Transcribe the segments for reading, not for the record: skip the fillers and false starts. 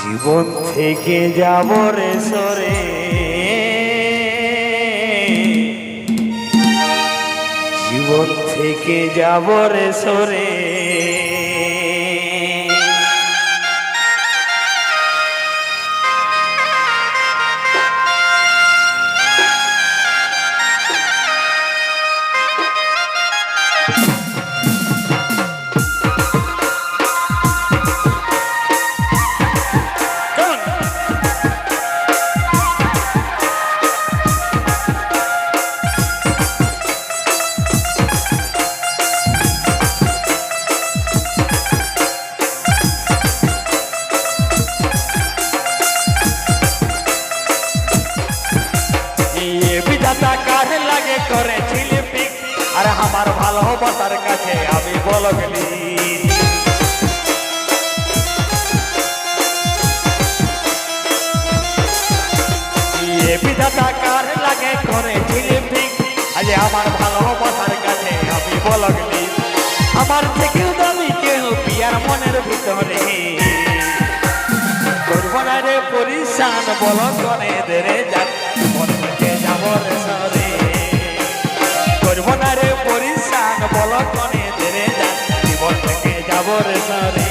জীবন থেকে যাব রে সরে, জীবন থেকে যাব রে সরে। লাগে করেছিলি পিক আর আমার ভালোবাসার কাছে আমি বল গেলি। বিধাতা কার লাগে করেছিলি পিক আজ আমার ভালোবাসার কাছে আমি বল গেলি। আমার থেকেও দামি কেউ পিয়ার মনের ভিতরে করব না রে পরিশান বল কনে দেরে যাক মন থেকে যাব রে সরে। করব না রে পরিশান বল কনে দেরে যাক জীবন থেকে যাব রে সরে।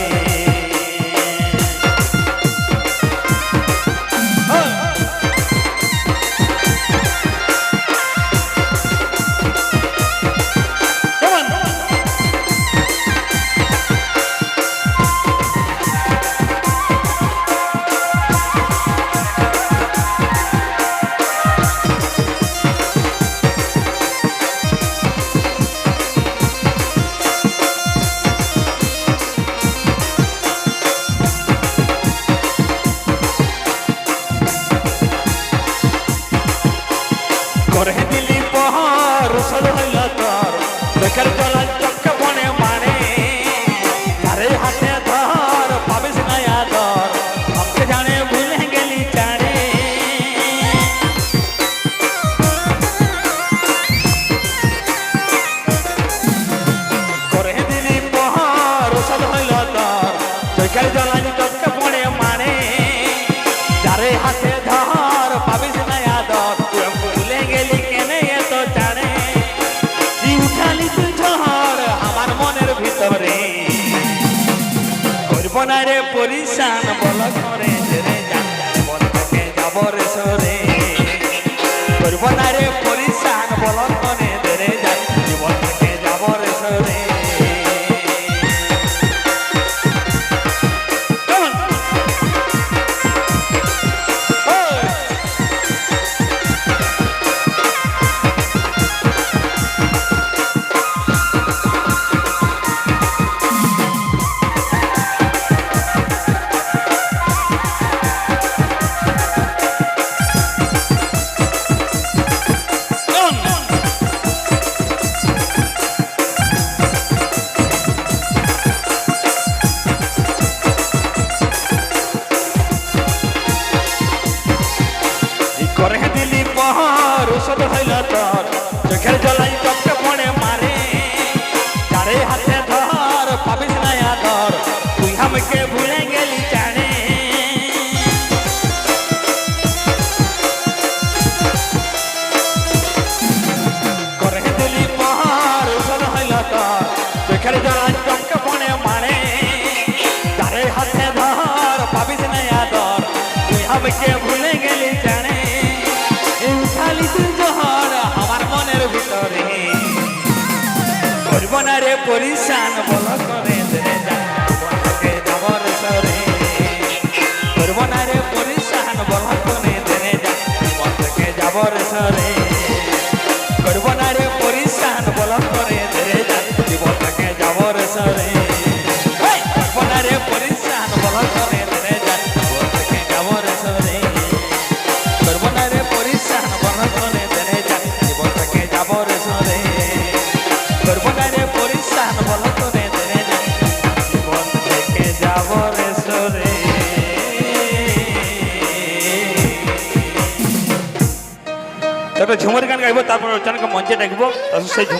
করে দিলি পহর সদ হইল তোর বেকার গলা চক্কা বনে মানে তারে হাতে ধর পাবিস নয়া ধর আমাকে জানে ভুলে গেলি জানে। করে দিলি পহর সদ হইল তোর বেকার গলা চক্কা বনে মানে তারে হাতে ধর পাবিস নয়া ধর রে পরিশান বল করে রে জীবন থেকে যাব রে সরে। করব না রে পরিশান বল করে রে জীবন থেকে যাব রে সরে। করে দিলি পহর ওষুধ হইল তোর চোখের জলাই চোখে পড়ে মারে তারে হাতে ধর পাবিস নয়া ধর তুই আমাকে ভুলে গেলি জানে। করে দিলি পহর ওষুধ হইল তোর চোখের জলাই চোখে পড়ে মারে তারে হাতে ধর পাবিস নয়া ধর তুই আমাকে ভুলে গেলি জানে। আমার মনের ভিতরে করব না রে পরিশান বল করে যাব রে সরে। করব না রে পরিশান বল করে জীবন থেকে যাব রে সরে। করব না রে পরিশান বল করে জীবন থেকে যাব রে সরে। করব না রে পরিশান বল করে জীবন থেকে যাব রে সরে। করব না রে পরিশান বল করে জীবন থেকে যাব রে সরে। করব না রে পরিশান বল করে জীবন থেকে যাব রে সরে। তবে ঝুমুর গান গাইব তারপর অচানক মঞ্চে ডাকবো সেই ঝুমুর